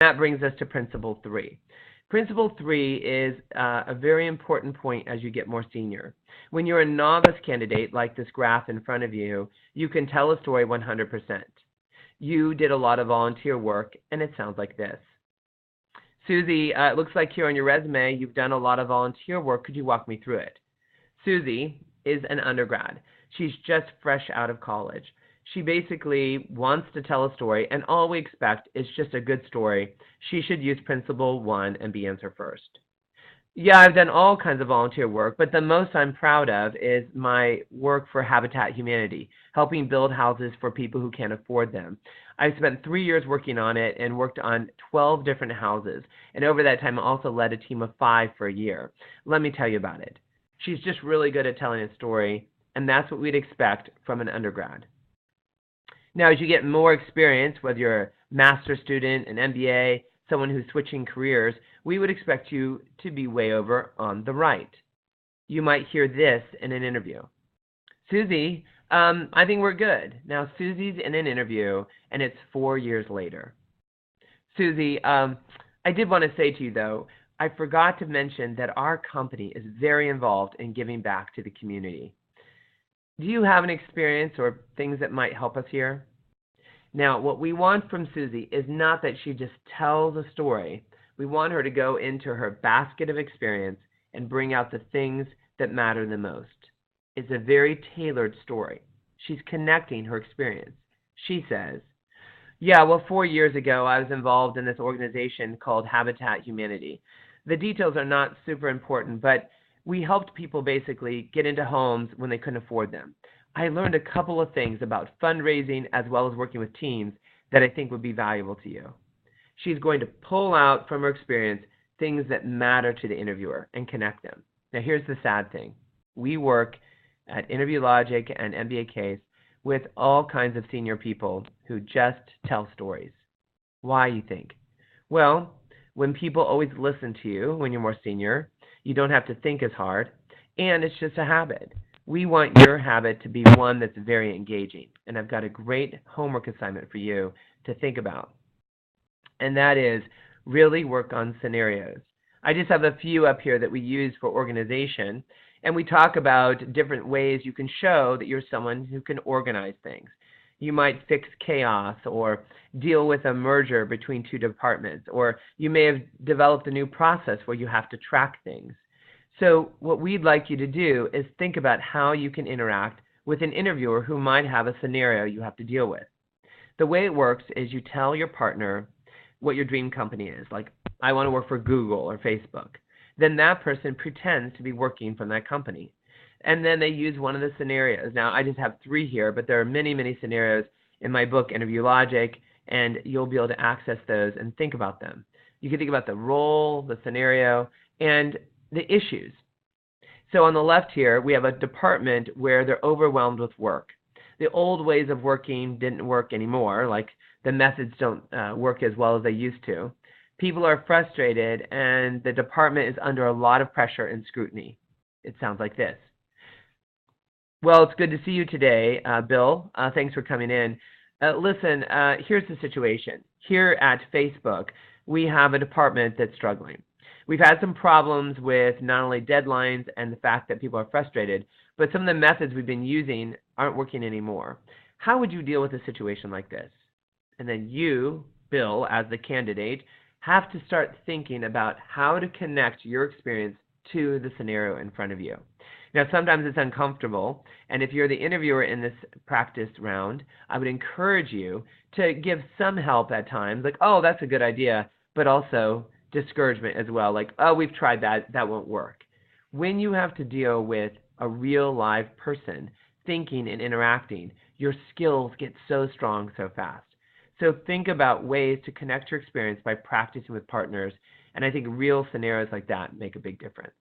That brings us to principle 3. Principle 3 is a very important point as you get more senior. When you're a novice candidate, like this graph in front of you, you can tell a story 100%. You did a lot of volunteer work, and it sounds like this. Susie, it looks like here on your resume, you've done a lot of volunteer work. Could you walk me through it? Susie is an undergrad. She's just fresh out of college. She basically wants to tell a story, and all we expect is just a good story. She should use Principle 1 and be answer first. Yeah, I've done all kinds of volunteer work, but the most I'm proud of is my work for Habitat Humanity, helping build houses for people who can't afford them. I spent 3 years working on it and worked on 12 different houses, and over that time I also led a team of 5 for a year. Let me tell you about it. She's just really good at telling a story, and that's what we'd expect from an undergrad. Now, as you get more experience, whether you're a master's student, an MBA, someone who's switching careers, we would expect you to be way over on the right. You might hear this in an interview. Susie, I think we're good. Now, Susie's in an interview, and it's 4 years later. Susie, I did want to say to you, though, I forgot to mention that our company is very involved in giving back to the community. Do you have an experience or things that might help us here? Now, what we want from Susie is not that she just tells a story. We want her to go into her basket of experience and bring out the things that matter the most. It's a very tailored story. She's connecting her experience. She says, yeah, well, 4 years ago, I was involved in this organization called Habitat Humanity. The details are not super important, but we helped people basically get into homes when they couldn't afford them. I learned a couple of things about fundraising as well as working with teams that I think would be valuable to you. She's going to pull out from her experience things that matter to the interviewer and connect them. Now, here's the sad thing. We work at Interview Logic and MBA Case with all kinds of senior people who just tell stories. Why, you think? Well, when people always listen to you when you're more senior, you don't have to think as hard, and it's just a habit. We want your habit to be one that's very engaging, and I've got a great homework assignment for you to think about, and that is really work on scenarios. I just have a few up here that we use for organization, and we talk about different ways you can show that you're someone who can organize things. You might fix chaos or deal with a merger between two departments, or you may have developed a new process where you have to track things. So what we'd like you to do is think about how you can interact with an interviewer who might have a scenario you have to deal with. The way it works is you tell your partner what your dream company is, like, I want to work for Google or Facebook. Then that person pretends to be working from that company. And then they use one of the scenarios. Now, I just have 3 here, but there are many, many scenarios in my book, Interview Logic, and you'll be able to access those and think about them. You can think about the role, the scenario, and the issues. So on the left here, we have a department where they're overwhelmed with work. The old ways of working didn't work anymore, like the methods don't work as well as they used to. People are frustrated, and the department is under a lot of pressure and scrutiny. It sounds like this. Well, it's good to see you today, Bill. Thanks for coming in. Listen, here's the situation. Here at Facebook, we have a department that's struggling. We've had some problems with not only deadlines and the fact that people are frustrated, but some of the methods we've been using aren't working anymore. How would you deal with a situation like this? And then you, Bill, as the candidate, have to start thinking about how to connect your experience to the scenario in front of you. Now, sometimes it's uncomfortable, and if you're the interviewer in this practice round, I would encourage you to give some help at times, like, oh, that's a good idea, but also discouragement as well, like, oh, we've tried that, that won't work. When you have to deal with a real live person thinking and interacting, your skills get so strong so fast. So think about ways to connect your experience by practicing with partners, and I think real scenarios like that make a big difference.